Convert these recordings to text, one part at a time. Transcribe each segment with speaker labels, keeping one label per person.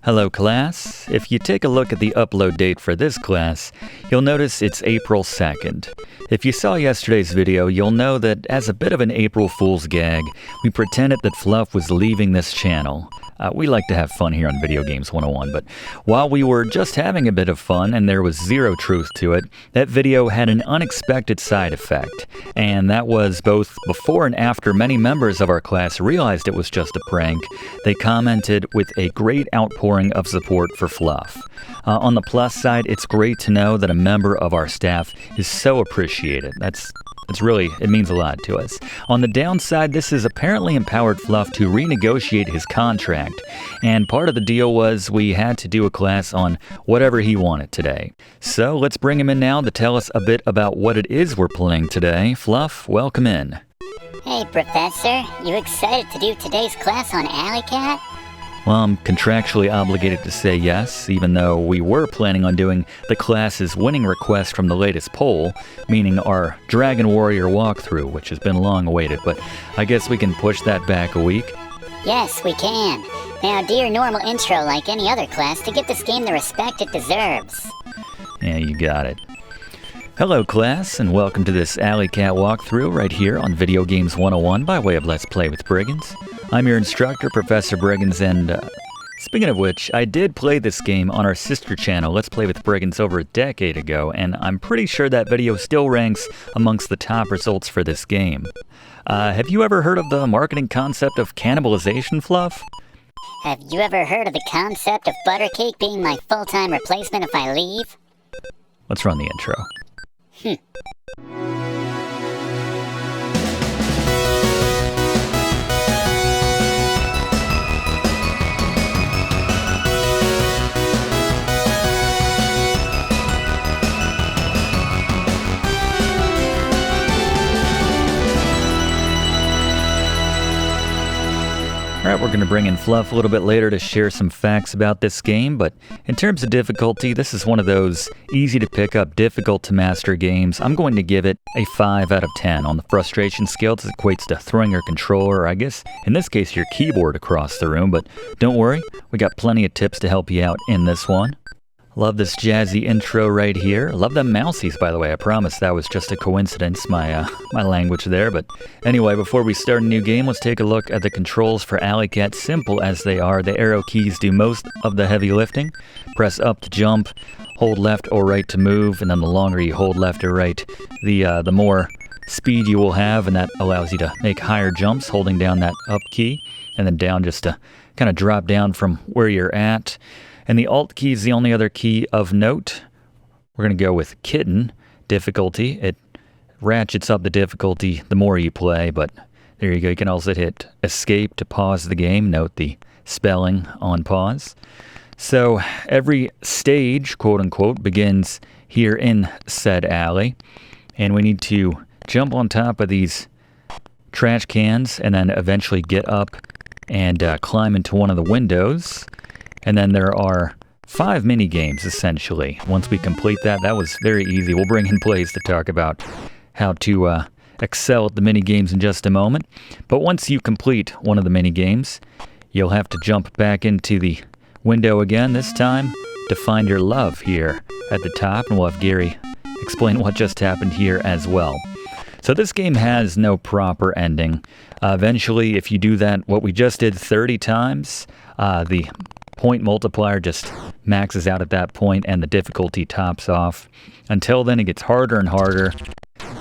Speaker 1: Hello class. If you take a look at the upload date for this class, you'll notice it's April 2nd. If you saw yesterday's video, you'll know that as a bit of an April Fool's gag, we pretended that Fluff was leaving this channel. We like to have fun here on Video Games 101, but while we were just having a bit of fun and there was zero truth to it, that video had an unexpected side effect. And that was both before and after many members of our class realized it was just a prank, they commented with a great outpouring of support for Fluff. On the plus side, it's great to know that a member of our staff is so appreciated. It means a lot to us. On the downside, this has apparently empowered Fluff to renegotiate his contract, and part of the deal was we had to do a class on whatever he wanted today. So let's bring him in now to tell us a bit about what it is we're playing today. Fluff, welcome in.
Speaker 2: Hey, Professor. You excited to do today's class on Alley Cat?
Speaker 1: Well, I'm contractually obligated to say yes, even though we were planning on doing the class's winning request from the latest poll, meaning our Dragon Warrior walkthrough, which has been long awaited, but I guess we can push that back a week.
Speaker 2: Yes, we can. Now do your normal intro like any other class to give this game the respect it deserves.
Speaker 1: Yeah, you got it. Hello class, and welcome to this Alley Cat walkthrough right here on Video Games 101 by way of Let's Play with Brigands. I'm your instructor, Professor Brigands, and speaking of which, I did play this game on our sister channel, Let's Play with Brigands, over a decade ago, and I'm pretty sure that video still ranks amongst the top results for this game. Have you ever heard of the marketing concept of cannibalization, Fluff?
Speaker 2: Have you ever heard of the concept of Buttercake being my full-time replacement if I leave?
Speaker 1: Let's run the intro. Alright, we're going to bring in Fluff a little bit later to share some facts about this game, but in terms of difficulty, this is one of those easy to pick up, difficult to master games. I'm going to give it a 5 out of 10. On the frustration scale, this equates to throwing your controller, or I guess in this case your keyboard, across the room, but don't worry, we got plenty of tips to help you out in this one. Love this jazzy intro right here. Love them mousies, by the way. I promise that was just a coincidence, my language there. But anyway, before we start a new game, let's take a look at the controls for Alley Cat. Simple as they are, the arrow keys do most of the heavy lifting. Press up to jump, hold left or right to move, and then the longer you hold left or right, the more speed you will have, and that allows you to make higher jumps, holding down that up key, and then down just to kind of drop down from where you're at. And the Alt key is the only other key of note. We're going to go with Kitten difficulty. It ratchets up the difficulty the more you play, but there you go. You can also hit Escape to pause the game. Note the spelling on pause. So every stage, quote unquote, begins here in said alley. And we need to jump on top of these trash cans and then eventually get up and climb into one of the windows. And then there are 5 mini games, essentially. Once we complete that, that was very easy. We'll bring in Blaze to talk about how to excel at the mini games in just a moment. But once you complete one of the mini games, you'll have to jump back into the window again, this time to find your love here at the top. And we'll have Gary explain what just happened here as well. So this game has no proper ending. Eventually, if you do that, what we just did 30 times, the point multiplier just maxes out at that point and the difficulty tops off. Until then, it gets harder and harder.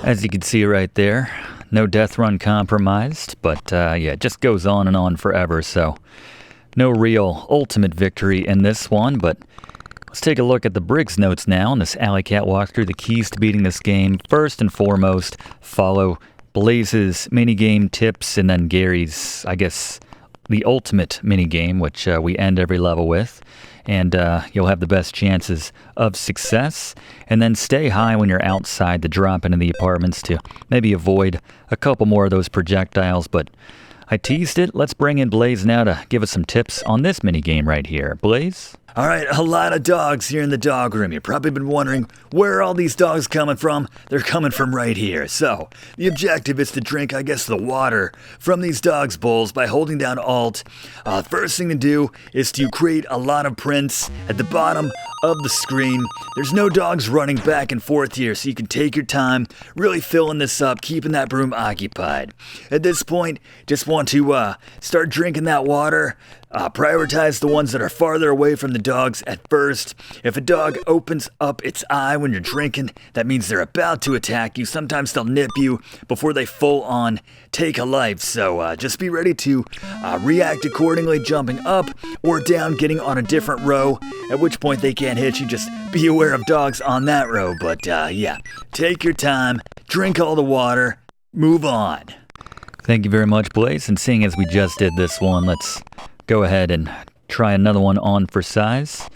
Speaker 1: As you can see right there, no death run compromised, but yeah, it just goes on and on forever, so no real ultimate victory in this one. But let's take a look at the Briggs notes now in this Alley Cat walkthrough. The keys to beating this game: first and foremost, follow Blaze's minigame tips, and then Gary's, I guess, the ultimate minigame, which we end every level with, and you'll have the best chances of success. And then stay high when you're outside to drop into the apartments to maybe avoid a couple more of those projectiles, but I teased it. Let's bring in Blaze now to give us some tips on this mini game right here. Blaze?
Speaker 3: All right, a lot of dogs here in the dog room. You've probably been wondering, where are all these dogs coming from? They're coming from right here. So, the objective is to drink, the water from these dogs' bowls by holding down Alt. First thing to do is to create a lot of prints at the bottom of the screen. There's no dogs running back and forth here, so you can take your time, really filling this up, keeping that broom occupied. At this point, just want to start drinking that water. Prioritize the ones that are farther away from the dogs at first. If a dog opens up its eye when you're drinking, that means they're about to attack you. Sometimes they'll nip you before they full on take a life. So just be ready to react accordingly, jumping up or down, getting on a different row, at which point they can't hit you. Just be aware of dogs on that row. But yeah, take your time, drink all the water, move on.
Speaker 1: Thank you very much, Blaze. And seeing as we just did this one, let's go ahead and try another one on for size.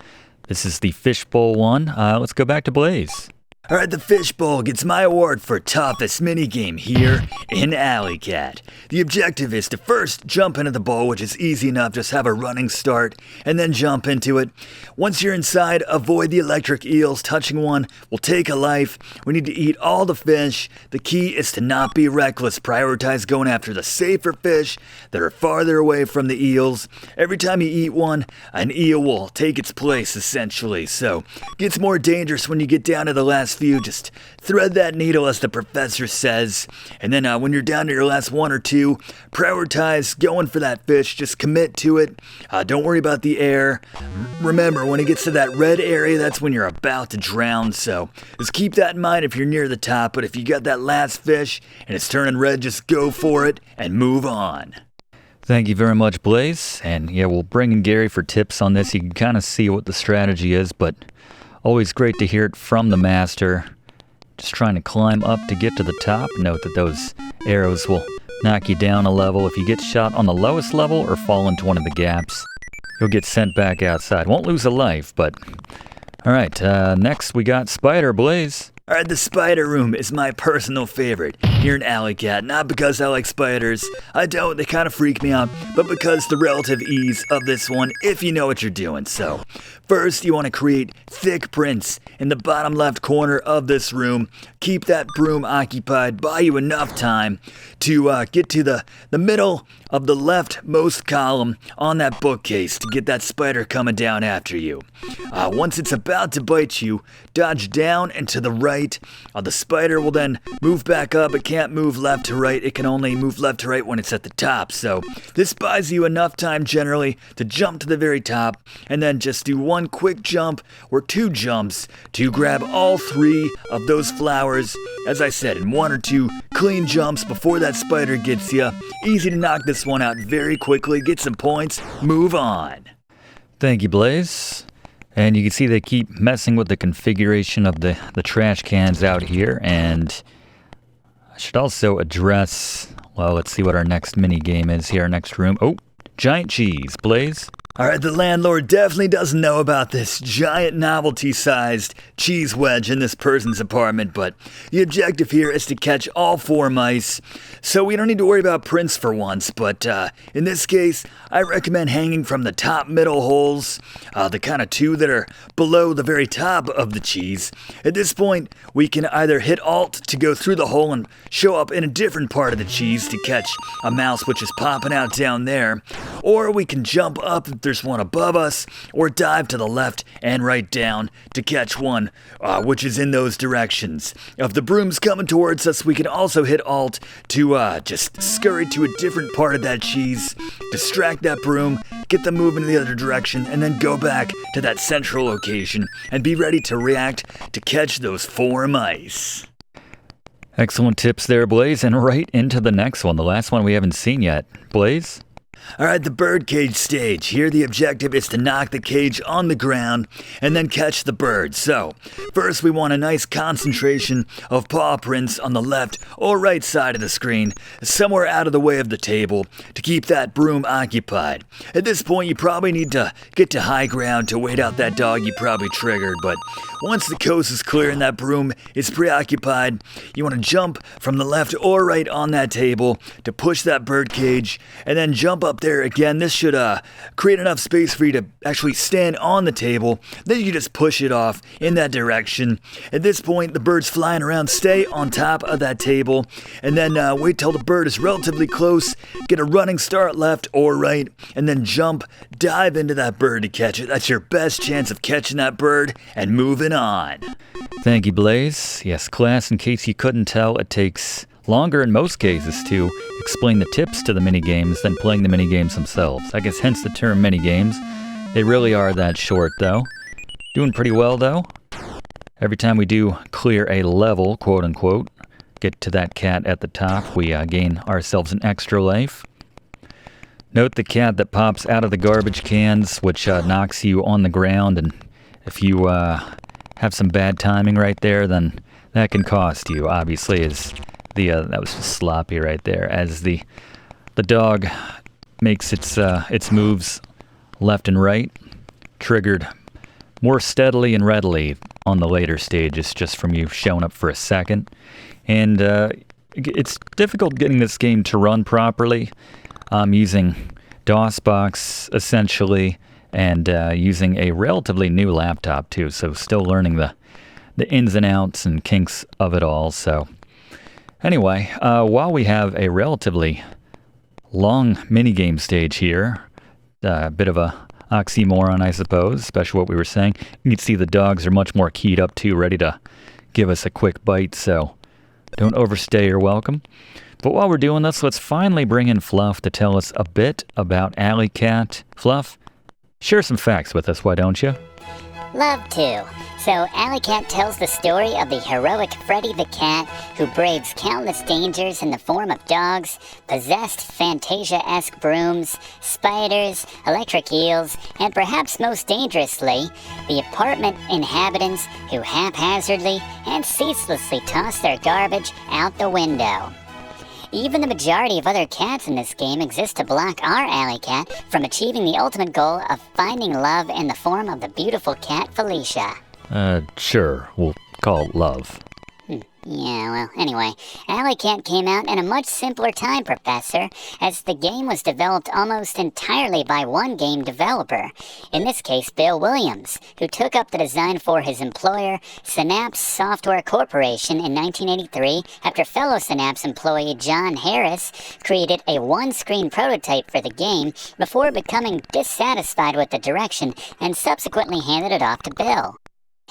Speaker 1: This is the Fishbowl one. Let's go back to Blaze.
Speaker 3: All right, the Fishbowl gets my award for toughest minigame here in Alley Cat. The objective is to first jump into the bowl, which is easy enough, just have a running start, and then jump into it. Once you're inside, avoid the electric eels. Touching one will take a life. We need to eat all the fish. The key is to not be reckless. Prioritize going after the safer fish that are farther away from the eels. Every time you eat one, an eel will take its place, essentially. So, it gets more dangerous when you get down to the last few. Just thread that needle, as the professor says, and then when you're down to your last one or two, prioritize going for that fish. Just commit to it. Don't worry about the air. Remember, when it gets to that red area, that's when you're about to drown. So just keep that in mind if you're near the top. But if you got that last fish and it's turning red, just go for it and move on.
Speaker 1: Thank you very much, Blaze. And yeah, we'll bring in Gary for tips on this. You can kind of see what the strategy is, but always great to hear it from the master. Just trying to climb up to get to the top. Note that those arrows will knock you down a level. If you get shot on the lowest level or fall into one of the gaps, you'll get sent back outside. Won't lose a life, but... Alright, next we got Spider. Blaze.
Speaker 3: Alright, the spider room is my personal favorite here in Alley Cat. Not because I like spiders, I don't, they kind of freak me out, but because the relative ease of this one, if you know what you're doing. So, first you want to create thick prints in the bottom left corner of this room. Keep that broom occupied, buy you enough time to get to the middle of the leftmost column on that bookcase to get that spider coming down after you. Once it's about to bite you, dodge down and to the right. The spider will then move back up. It can't move left to right. It can only move left to right when it's at the top. So this buys you enough time generally to jump to the very top and then just do one quick jump or two jumps to grab all three of those flowers. As I said, in one or two clean jumps before that spider gets you. Easy to knock this one out very quickly, get some points, move on.
Speaker 1: Thank you, Blaze. And you can see they keep messing with the configuration of the trash cans out here. And I should also address, well, let's see what our next mini game is here, our next room. Oh, giant cheese. Blaze?
Speaker 3: Alright, the landlord definitely doesn't know about this giant novelty-sized cheese wedge in this person's apartment, but the objective here is to catch all 4 mice, so we don't need to worry about prints for once, but in this case, I recommend hanging from the top middle holes, the kind of 2 that are below the very top of the cheese. At this point, we can either hit Alt to go through the hole and show up in a different part of the cheese to catch a mouse which is popping out down there, or we can jump up if there's one above us, or dive to the left and right down to catch one which is in those directions. If the broom's coming towards us, we can also hit Alt to just scurry to a different part of that cheese, distract that broom, get them moving in the other direction, and then go back to that central location and be ready to react to catch those 4 mice.
Speaker 1: Excellent tips there, Blaze, and right into the next one, the last one we haven't seen yet. Blaze?
Speaker 3: Alright, the birdcage stage. Here the objective is to knock the cage on the ground and then catch the bird. So, first we want a nice concentration of paw prints on the left or right side of the screen, somewhere out of the way of the table, to keep that broom occupied. At this point you probably need to get to high ground to wait out that dog you probably triggered, but once the coast is clear and that broom is preoccupied, you want to jump from the left or right on that table to push that bird cage, and then jump up there again. This should create enough space for you to actually stand on the table. Then you just push it off in that direction. At this point, the bird's flying around. Stay on top of that table, and then wait till the bird is relatively close. Get a running start left or right, and then jump, dive into that bird to catch it. That's your best chance of catching that bird and moving on.
Speaker 1: Thank you, Blaze. Yes, class, in case you couldn't tell, it takes longer in most cases to explain the tips to the minigames than playing the minigames themselves. I guess hence the term minigames. They really are that short, though. Doing pretty well, though. Every time we do clear a level, quote-unquote, get to that cat at the top, we gain ourselves an extra life. Note the cat that pops out of the garbage cans, which knocks you on the ground, and if you have some bad timing right there, then that can cost you, obviously, as that was just sloppy right there, as the dog makes its moves left and right, triggered more steadily and readily on the later stages, just from you showing up for a second. And it's difficult getting this game to run properly. I'm using DOSBox, essentially, and using a relatively new laptop, too, so still learning the ins and outs and kinks of it all, so... Anyway, while we have a relatively long minigame stage here, a bit of a oxymoron, I suppose, especially what we were saying, you can see the dogs are much more keyed up too, ready to give us a quick bite, so don't overstay your welcome. But while we're doing this, let's finally bring in Fluff to tell us a bit about Alley Cat. Fluff, share some facts with us, why don't you?
Speaker 2: Love to. So, Alley Cat tells the story of the heroic Freddy the Cat who braves countless dangers in the form of dogs, possessed Fantasia-esque brooms, spiders, electric eels, and perhaps most dangerously, the apartment inhabitants who haphazardly and ceaselessly toss their garbage out the window. Even the majority of other cats in this game exist to block our Alley Cat from achieving the ultimate goal of finding love in the form of the beautiful cat Felicia.
Speaker 1: Sure, we'll call it love.
Speaker 2: Yeah, well, anyway, Alley Cat came out in a much simpler time, Professor, as the game was developed almost entirely by one game developer, in this case Bill Williams, who took up the design for his employer, Synapse Software Corporation, in 1983 after fellow Synapse employee John Harris created a one-screen prototype for the game before becoming dissatisfied with the direction and subsequently handed it off to Bill.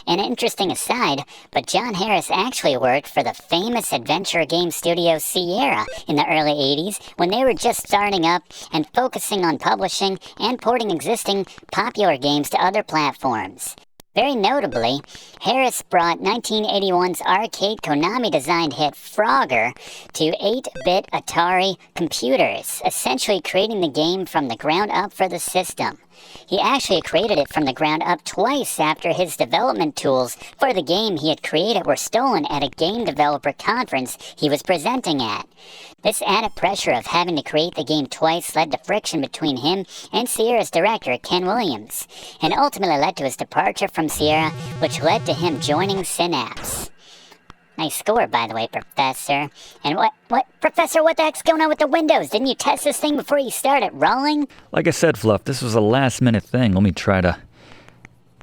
Speaker 2: An interesting aside, but John Harris actually worked for the famous adventure game studio Sierra in the early 80s when they were just starting up and focusing on publishing and porting existing popular games to other platforms. Very notably, Harris brought 1981's arcade Konami-designed hit Frogger to 8-bit Atari computers, essentially creating the game from the ground up for the system. He actually created it from the ground up twice after his development tools for the game he had created were stolen at a game developer conference he was presenting at. This added pressure of having to create the game twice led to friction between him and Sierra's director, Ken Williams, and ultimately led to his departure from Sierra, which led to him joining Synapse. Nice score, by the way, Professor. And Professor, what the heck's going on with the windows? Didn't you test this thing before you started rolling?
Speaker 1: Like I said, Fluff, this was a last-minute thing. Let me try to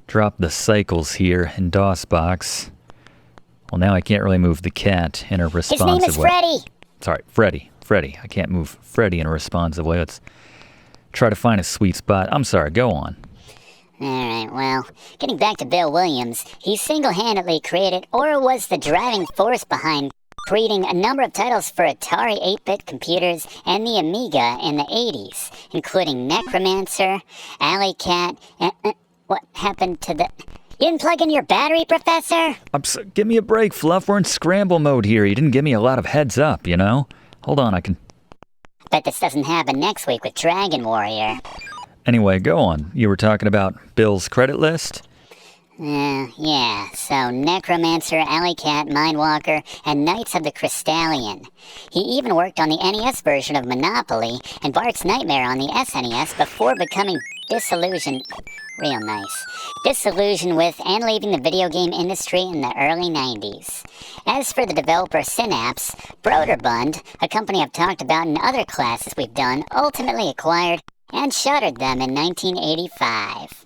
Speaker 1: drop the cycles here in DOSBox. Well, now I can't really move the cat in a responsive way.
Speaker 2: His name is Freddy!
Speaker 1: Sorry, Freddy. I can't move Freddy in a responsive way. Let's try to find a sweet spot. I'm sorry, go on.
Speaker 2: Alright, well, getting back to Bill Williams, he single-handedly created, or was the driving force behind, creating a number of titles for Atari 8-bit computers and the Amiga in the 80s, including Necromancer, Alley Cat, and... what happened to the... You didn't plug in your battery, Professor?
Speaker 1: Give me a break, Fluff. We're in scramble mode here. You didn't give me a lot of heads up, you know? Hold on, I can...
Speaker 2: Bet this doesn't happen next week with Dragon Warrior.
Speaker 1: Anyway, go on. You were talking about Bill's credit list?
Speaker 2: Yeah, so Necromancer, Alley Cat, Mindwalker, and Knights of the Crystallion. He even worked on the NES version of Monopoly and Bart's Nightmare on the SNES before becoming disillusioned with and leaving the video game industry in the early 90s. As for the developer Synapse, Broderbund, a company I've talked about in other classes we've done, ultimately acquired and shuttered them in 1985.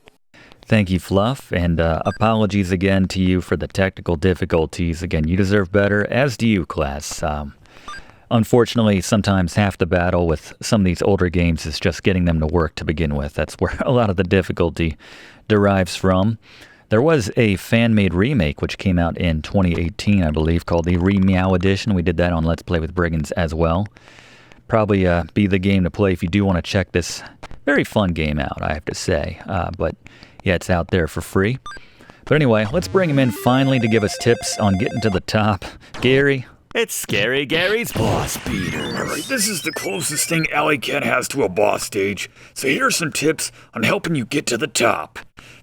Speaker 1: Thank you, Fluff, and apologies again to you for the technical difficulties. Again, you deserve better, as do you, class. Unfortunately, sometimes half the battle with some of these older games is just getting them to work to begin with. That's where a lot of the difficulty derives from. There was a fan-made remake which came out in 2018, I believe, called the Re-Meow Edition. We did that on Let's Play with Brigands as well. Probably be the game to play if you do want to check this very fun game out, I have to say. But yeah, it's out there for free. But anyway, let's bring him in finally to give us tips on getting to the top. Gary?
Speaker 3: It's Scary Gary's Boss Beaters. Alright, this is the closest thing Alley Cat has to a boss stage, so here's some tips on helping you get to the top.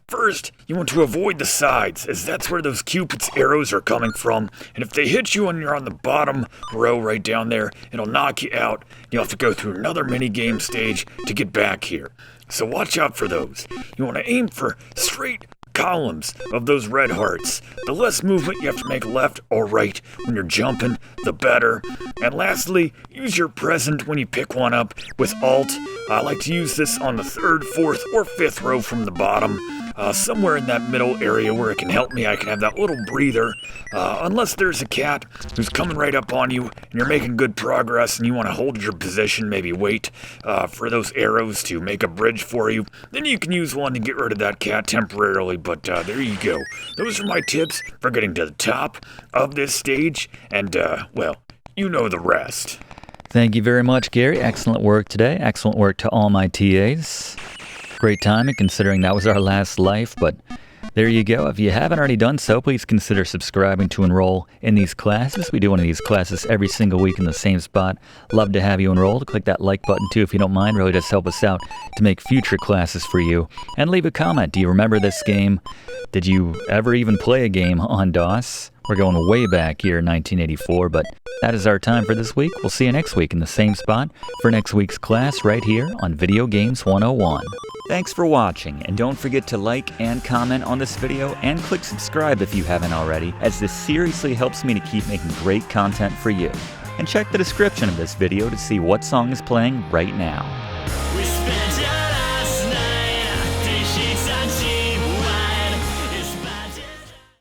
Speaker 3: First, you want to avoid the sides, as that's where those Cupid's arrows are coming from, and if they hit you when you're on the bottom row right down there, it'll knock you out. You'll have to go through another mini-game stage to get back here. So watch out for those. You want to aim for straight columns of those red hearts. The less movement you have to make left or right when you're jumping, the better. And lastly, use your present when you pick one up with Alt. I like to use this on the 3rd, 4th, or 5th row from the bottom. Somewhere in that middle area where it can help me, I can have that little breather. Unless there's a cat who's coming right up on you and you're making good progress and you want to hold your position, maybe wait for those arrows to make a bridge for you, then you can use one to get rid of that cat temporarily. But there you go. Those are my tips for getting to the top of this stage. And, well, you know the rest.
Speaker 1: Thank you very much, Gary. Excellent work today. Excellent work to all my TAs. Great timing considering that was our last life, but there you go. If you haven't already done so, please consider subscribing to enroll in these classes. We do one of these classes every single week in the same spot. Love to have you enrolled. Click that like button too if you don't mind. Really does help us out to make future classes for you. And leave a comment. Do you remember this game? Did you ever even play a game on DOS? We're going way back here in 1984, but that is our time for this week. We'll see you next week in the same spot for next week's class right here on Video Games 101. Thanks for watching, and don't forget to like and comment on this video and click subscribe if you haven't already, as this seriously helps me to keep making great content for you. And check the description of this video to see what song is playing right now.